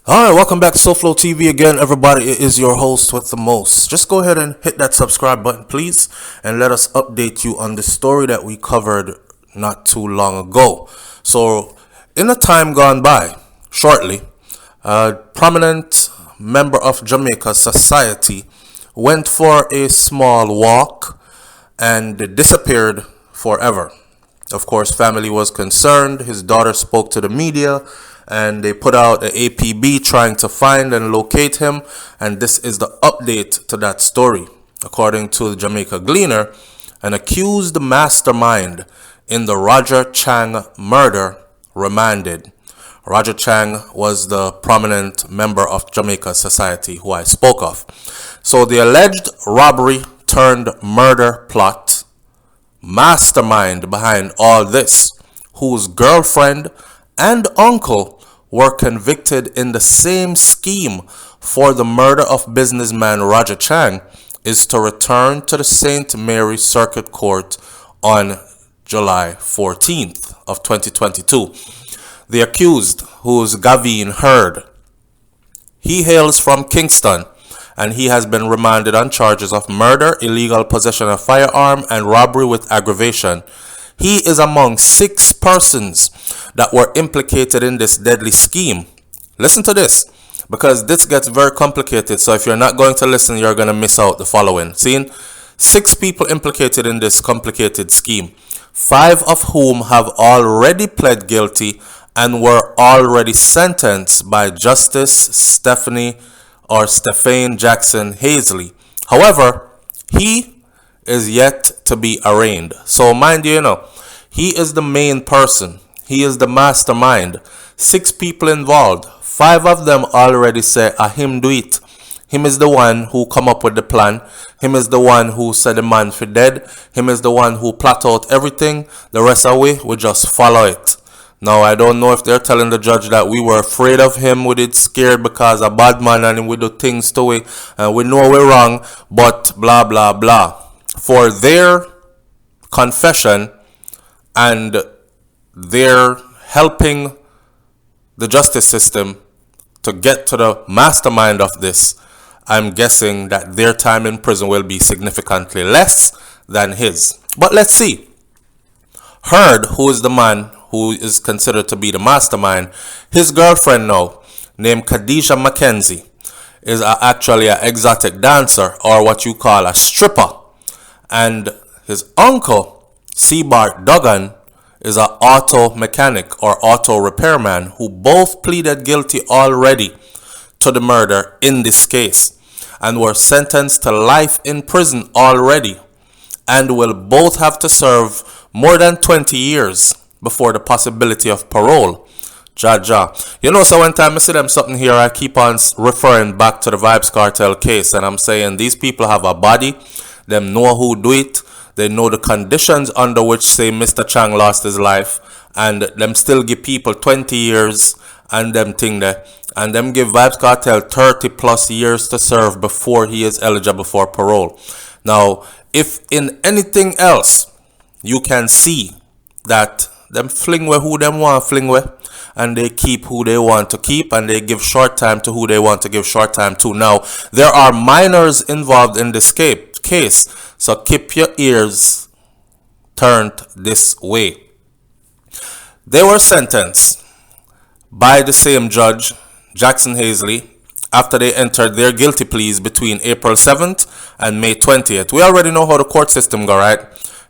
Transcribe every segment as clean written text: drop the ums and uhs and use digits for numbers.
Alright, welcome back to SoFlo TV again, everybody. It is your host with the most. Just go ahead and hit that subscribe button, please, and let us update you on the story that we covered not too long ago. So, in a time gone by, shortly, a prominent member of Jamaica society went for a small walk and disappeared forever. Of course, family was concerned. His daughter spoke to the media and they put out an APB trying to find and locate him. And this is the update to that story. According to the Jamaica Gleaner, an accused mastermind in the Roger Chang murder remanded. Roger Chang was the prominent member of Jamaica society who I spoke of. So the alleged robbery turned murder plot mastermind behind all this, whose girlfriend and uncle were convicted in the same scheme for the murder of businessman Roger Chang, is to return to the St. Mary Circuit Court on July 14th of 2022. The accused, who is Gavin Heard, he hails from Kingston, and he has been remanded on charges of murder, illegal possession of firearm, and robbery with aggravation. He is among 6 persons that were implicated in this deadly scheme. Listen to this, because this gets very complicated. So if you're not going to listen, you're going to miss out the following. See, 6 people implicated in this complicated scheme, 5 of whom have already pled guilty and were already sentenced by Justice Stephane Jackson Hazley. However, he is yet to be arraigned. So mind you, he is the main person. He is the mastermind. 6 people involved. 5 of them already say, him do it. Him is the one who come up with the plan. Him is the one who said the man for dead. Him is the one who plot out everything. The rest of we just follow it. Now, I don't know if they're telling the judge that we were afraid of him, we did scared because a bad man and we do things to it and we know we're wrong, but blah, blah, blah. For their confession and their helping the justice system to get to the mastermind of this, I'm guessing that their time in prison will be significantly less than his. But let's see. Heard, who is the man who is considered to be the mastermind, his girlfriend now, named Khadijah Mackenzie, is actually an exotic dancer, or what you call a stripper. And his uncle, Sebart Duggan, is an auto mechanic or auto repairman who both pleaded guilty already to the murder in this case and were sentenced to life in prison already and will both have to serve more than 20 years before the possibility of parole. Ja. So one time I see them something here, I keep on referring back to the Vybz Kartel case, and I'm saying these people have a body, them know who do it, they know the conditions under which, say, Mr. Chang lost his life, and them still give people 20 years and them thing there, and them give Vybz Kartel 30 plus years to serve before he is eligible for parole. Now, if in anything else you can see that them fling with who them want fling with, and they keep who they want to keep, and they give short time to who they want to give short time to. Now, there are minors involved in this case, so keep your ears turned this way. They were sentenced by the same judge, Jackson Hazley, after they entered their guilty pleas between April 7th and May 20th. We already know how the court system go, right?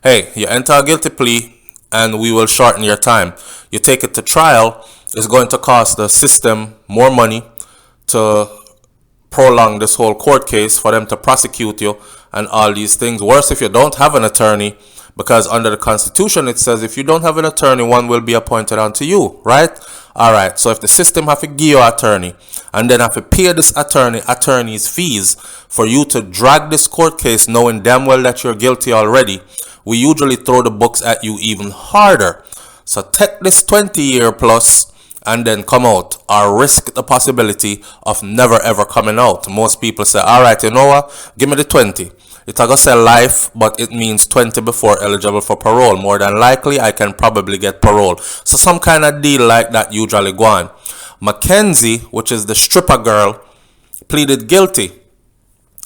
Hey, you enter a guilty plea and we will shorten your time. You take it to trial, it's going to cost the system more money to prolong this whole court case, for them to prosecute you and all these things. Worse if you don't have an attorney, because under the Constitution it says if you don't have an attorney, one will be appointed unto you, right? Alright, so if the system have to give you an attorney and then have to pay this attorney's fees for you to drag this court case knowing damn well that you're guilty already, we usually throw the books at you even harder. So take this 20-year plus and then come out, or risk the possibility of never ever coming out. Most people say, alright, you know what, give me the 20. It a go say life, but it means 20 before eligible for parole. More than likely, I can probably get parole. So some kind of deal like that usually go on. Mackenzie, which is the stripper girl, pleaded guilty.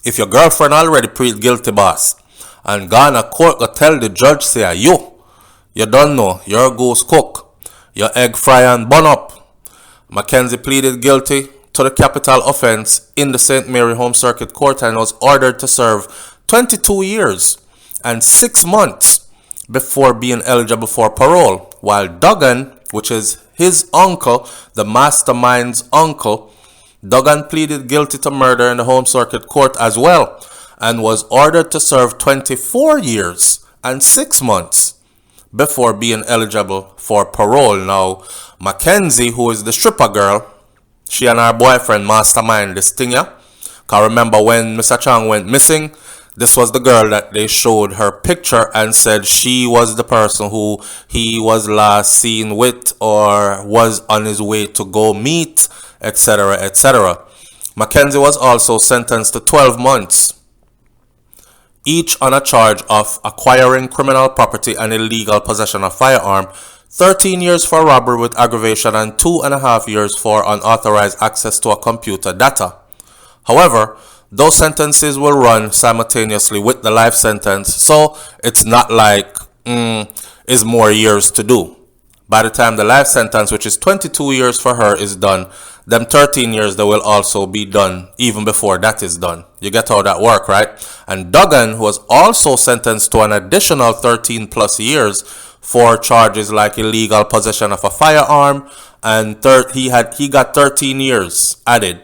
If your girlfriend already plead guilty, boss, and gone a court go tell the judge say, you don't know, your goose cook, your egg fry and bun up. Mackenzie pleaded guilty to the capital offense in the St. Mary Home Circuit Court and was ordered to serve 22 years and 6 months before being eligible for parole, while Duggan, which is his uncle, the mastermind's uncle, Duggan pleaded guilty to murder in the Home Circuit Court as well and was ordered to serve 24 years and 6 months before being eligible for parole. Now, Mackenzie, who is the stripper girl, she and her boyfriend Mastermind this thing, yeah? Because remember when Mr. Chang went missing, this was the girl that they showed her picture and said she was the person who he was last seen with or was on his way to go meet, etc., etc. Mackenzie was also sentenced to 12 months, each on a charge of acquiring criminal property and illegal possession of firearm, 13 years for robbery with aggravation, and 2.5 years for unauthorized access to a computer data. However, those sentences will run simultaneously with the life sentence, so it's not like is more years to do. By the time the life sentence, which is 22 years for her, is done, them 13 years they will also be done even before that is done. You get how that work, right? And Duggan was also sentenced to an additional 13 plus years for charges like illegal possession of a firearm, and he got 13 years added.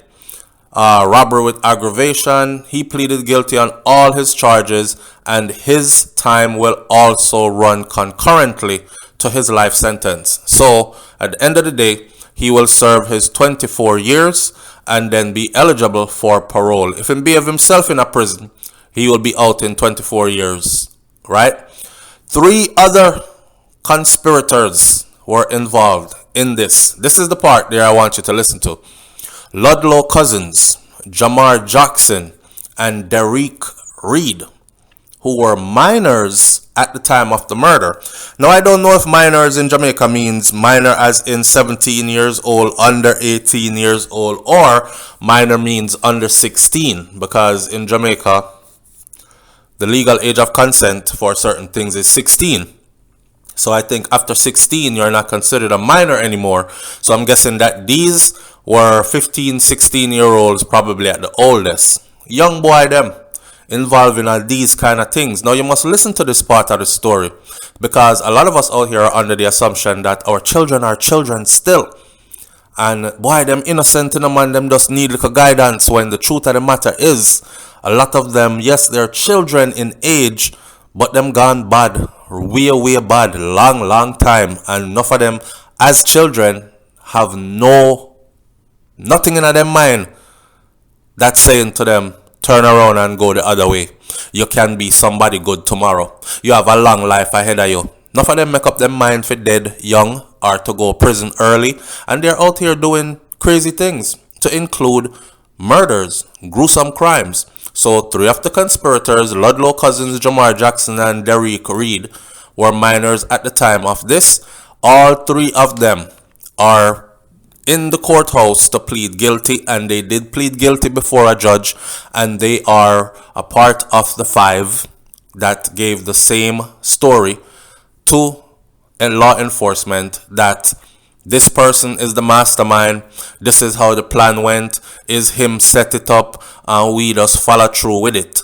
Robbery with aggravation, he pleaded guilty on all his charges, and his time will also run concurrently to his life sentence. So at the end of the day, he will serve his 24 years and then be eligible for parole. If he behave himself in a prison, he will be out in 24 years, right? 3 other conspirators were involved in this. This is the part there I want you to listen to. Ludlow Cousins, Jamar Jackson, and Derek Reed, who were minors at the time of the murder. Now, I don't know if minors in Jamaica means minor as in 17 years old, under 18 years old, or minor means under 16, because in Jamaica, the legal age of consent for certain things is 16. So I think after 16, you're not considered a minor anymore. So I'm guessing that these were 15, 16-year-olds probably at the oldest. Young boy them involved in all these kind of things. Now you must listen to this part of the story, because a lot of us out here are under the assumption that our children are children still. And boy, them innocent in the man, them just need little guidance, when the truth of the matter is, a lot of them, yes, they're children in age, but them gone bad, way bad, long time. And enough of them as children have nothing in their mind that's saying to them, turn around and go the other way. You can be somebody good tomorrow. You have a long life ahead of you. Enough of them make up their mind for dead young or to go prison early, and they're out here doing crazy things, to include murders, gruesome crimes. So 3 of the conspirators, Ludlow Cousins, Jamar Jackson, and Derek Reed, were minors at the time of this. All 3 of them are in the courthouse to plead guilty, and they did plead guilty before a judge, and they are a part of the 5 that gave the same story to law enforcement, that this person is the mastermind, this is how the plan went, is him set it up, and we just follow through with it.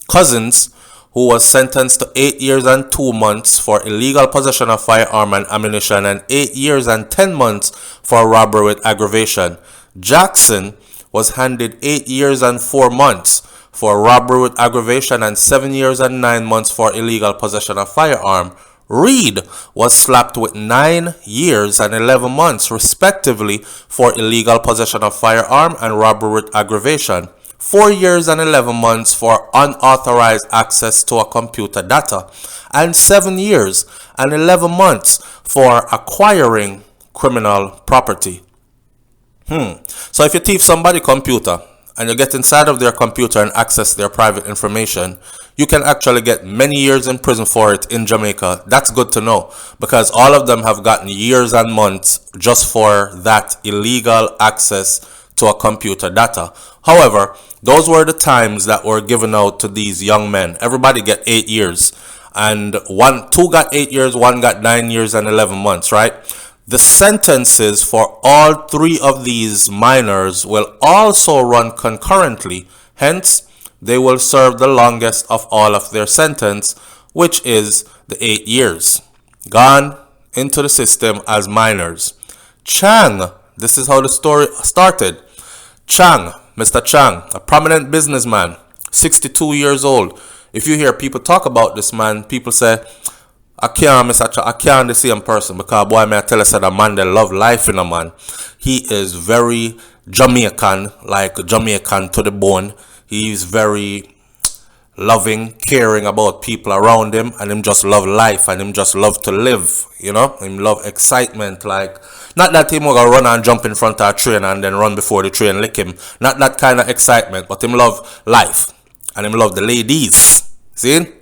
Cousins, who was sentenced to 8 years and 2 months for illegal possession of firearm and ammunition, and 8 years and 10 months for robbery with aggravation. Jackson was handed 8 years and 4 months for robbery with aggravation and 7 years and 9 months for illegal possession of firearm. Reed was slapped with 9 years and 11 months, respectively, for illegal possession of firearm and robbery with aggravation. 4 years and 11 months for unauthorized access to a computer data, and 7 years and 11 months for acquiring criminal property. So if you thief somebody's computer and you get inside of their computer and access their private information, you can actually get many years in prison for it in Jamaica. That's good to know, because all of them have gotten years and months just for that illegal access to a computer data. However, those were the times that were given out to these young men. Everybody get 8 years, and two got 8 years, one got 9 years and 11 months, right? The sentences for all three of these minors will also run concurrently. Hence, they will serve the longest of all of their sentence, which is the 8 years. Gone into the system as minors. Chang, this is how the story started. Chang, Mr. Chang, a prominent businessman, 62 years old. If you hear people talk about this man, people say, I can't the same person, because boy, may I tell us that a man that love life in a man. He is very Jamaican, like Jamaican to the bone. He's very loving, caring about people around him, and him just love life, and him just love to live, you know. Him love excitement, like, not that him gonna run and jump in front of a train and then run before the train lick him. Not that kind of excitement, but him love life, and him love the ladies. See?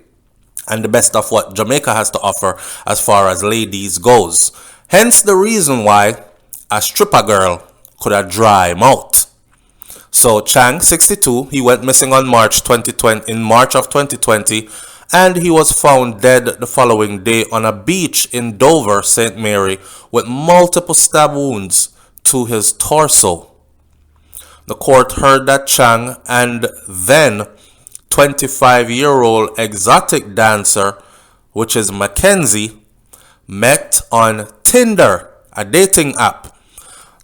And the best of what Jamaica has to offer as far as ladies goes. Hence the reason why a stripper girl could have dry him out. So Chang, 62, he went missing on March of 2020, and he was found dead the following day on a beach in Dover, St. Mary, with multiple stab wounds to his torso. The court heard that Chang and then 25-year-old exotic dancer, which is Mackenzie, met on Tinder, a dating app.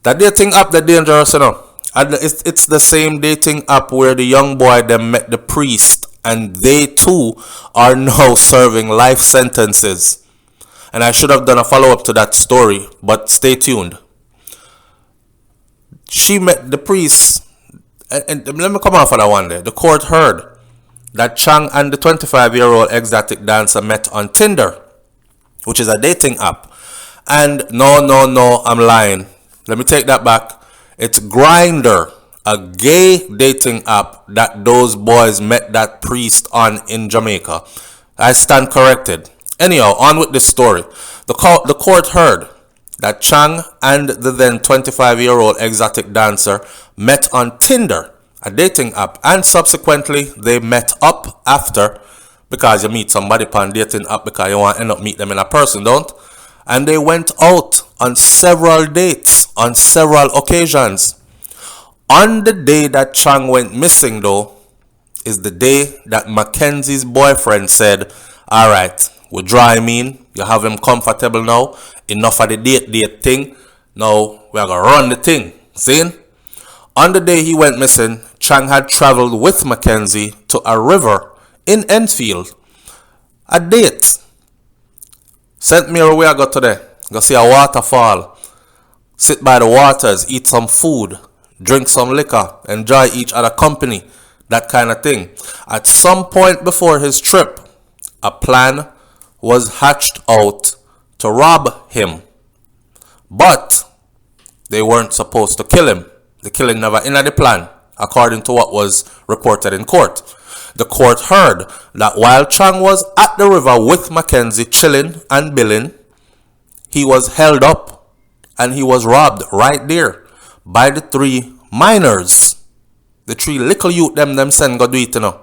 That dating app, that dangerous, you know. And it's the same dating app where the young boy then met the priest, and they too are now serving life sentences. And I should have done a follow-up to that story, but stay tuned. She met the priest, and let me come off of that one there. The court heard that Chang and the 25-year-old exotic dancer met on Tinder, which is a dating app. And no, I'm lying. Let me take that back. It's Grindr, a gay dating app that those boys met that priest on in Jamaica. I stand corrected. Anyhow, on with this story. The court heard that Chang and the then 25-year-old exotic dancer met on Tinder, a dating app, and subsequently they met up after, because you meet somebody on dating app because you want to end up meet them in a person, don't? And they went out on several dates, on several occasions. On the day that Chang went missing, though, is the day that Mackenzie's boyfriend said, alright, we draw him in, you have him comfortable now, enough of the date thing, now we are going to run the thing, see? On the day he went missing, Chang had traveled with Mackenzie to a river in Enfield. A date. St. Mary, where I go today? Go see a waterfall. Sit by the waters, eat some food, drink some liquor, enjoy each other company. That kind of thing. At some point before his trip, a plan was hatched out to rob him. But they weren't supposed to kill him. The killing never in the plan, according to what was reported in court. The court heard that while Chang was at the river with Mackenzie chilling and billing, he was held up and he was robbed right there by the three minors. The three little youth them send go do it, you know.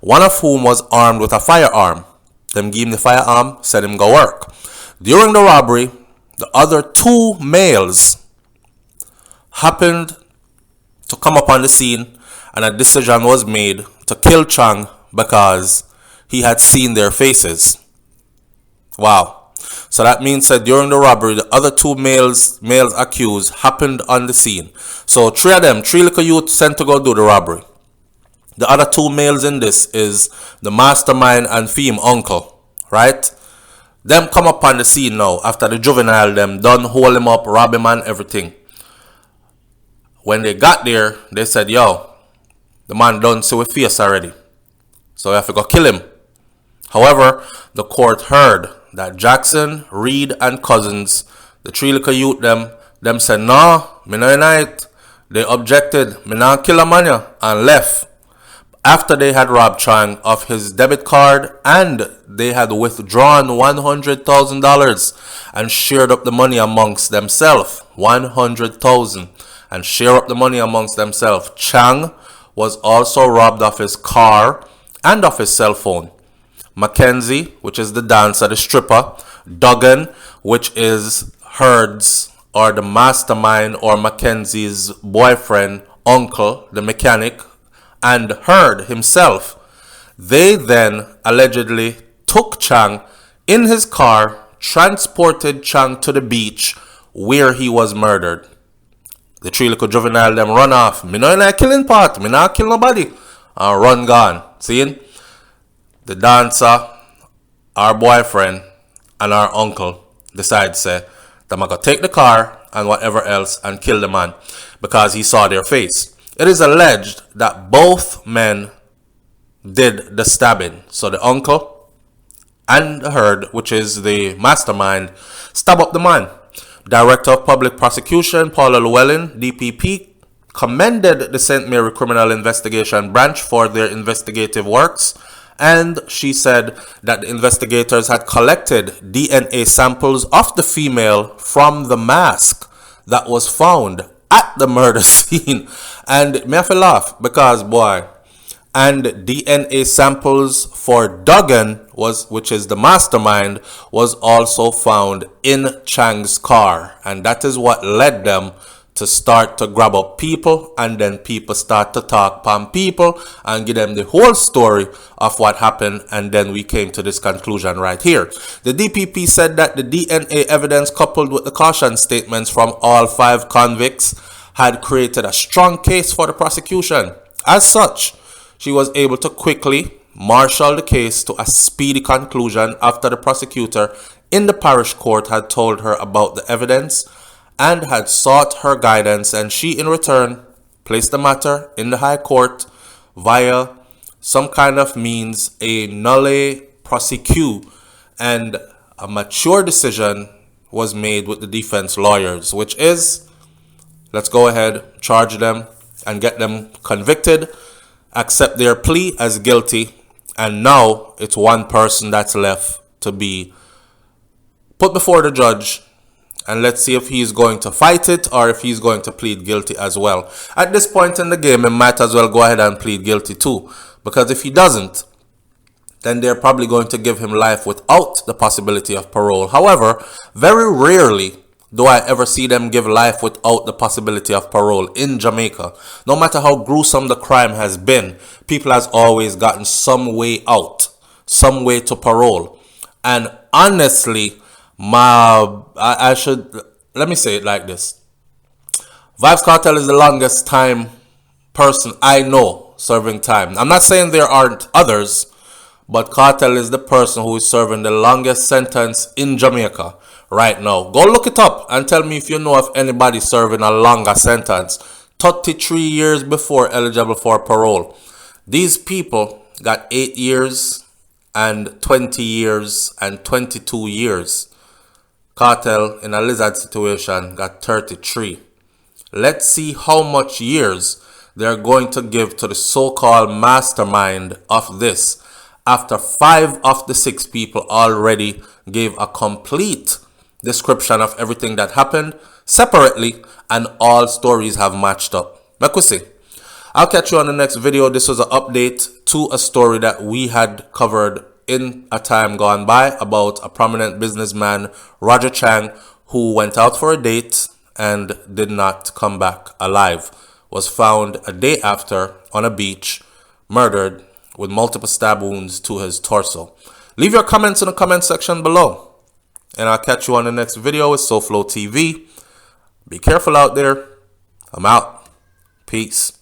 One of whom was armed with a firearm. Them give him the firearm, said him go work. During the robbery, the other two males happened to come up on the scene, and a decision was made to kill Chang because he had seen their faces. Wow. So that means that during the robbery, the other two males accused happened on the scene. So three little youth sent to go do the robbery. The other two males in this is the mastermind and theme uncle, right? Them come up on the scene now after the juvenile them done hold him up, rob him and everything. When they got there, they said, yo, the man done see with face already, so we have to go kill him. However, the court heard that Jackson, Reed, and Cousins, the three little youth them said, no, me no unite. They objected, me not kill a man ya, and left. After they had robbed Chang of his debit card and they had withdrawn $100,000 and shared up the money amongst themselves. 100,000 and share up the money amongst themselves. Chang was also robbed of his car and of his cell phone. Mackenzie, which is the dancer, the stripper. Duggan, which is Heard's or the mastermind or Mackenzie's boyfriend, uncle, the mechanic, and Heard himself. They then allegedly took Chang in his car, transported Chang to the beach where he was murdered. The three little juvenile them run off. Me no in a killing part. Me not kill nobody. And run gone. See? The dancer, our boyfriend, and our uncle decide say that I'm going to take the car and whatever else and kill the man because he saw their face. It is alleged that both men did the stabbing. So the uncle and the Heard, which is the mastermind, stab up the man. Director of Public Prosecution, Paula Llewellyn, DPP, commended the St. Mary Criminal Investigation Branch for their investigative works. And she said that the investigators had collected DNA samples of the female from the mask that was found at the murder scene. And me have to laugh because, boy, and DNA samples for Duggan, which is the mastermind, was also found in Chang's car. And that is what led them to start to grab up people, and then people start to talk upon people and give them the whole story of what happened, and then we came to this conclusion right here. The DPP said that the DNA evidence coupled with the caution statements from all 5 convicts had created a strong case for the prosecution. As such, she was able to quickly marshal the case to a speedy conclusion after the prosecutor in the parish court had told her about the evidence and had sought her guidance, and she in return placed the matter in the High Court via some kind of means, a nolle prosequi, and a mature decision was made with the defense lawyers, which is, let's go ahead, charge them and get them convicted, accept their plea as guilty, and now it's one person that's left to be put before the judge. And let's see if he's going to fight it or if he's going to plead guilty as well. At this point in the game, he might as well go ahead and plead guilty too. Because if he doesn't, then they're probably going to give him life without the possibility of parole. However, very rarely do I ever see them give life without the possibility of parole in Jamaica. No matter how gruesome the crime has been, people has always gotten some way out, some way to parole. And honestly, let me say it like this. Vybz Kartel is the longest time person I know serving time. I'm not saying there aren't others, but Kartel is the person who is serving the longest sentence in Jamaica right now. Go look it up and tell me if you know of anybody serving a longer sentence. 33 years before eligible for parole. These people got 8 years and 20 years and 22 years. Kartel in a lizard situation got 33. Let's see how much years they're going to give to the so-called mastermind of this after 5 of the 6 people already gave a complete description of everything that happened separately and all stories have matched up. Make we see. I'll catch you on the next video. This was an update to a story that we had covered in a time gone by about a prominent businessman, Roger Chang, who went out for a date and did not come back alive. Was found a day after on a beach, murdered with multiple stab wounds to his torso. Leave your comments in the comment section below. And I'll catch you on the next video with SoFlo TV. Be careful out there. I'm out. Peace.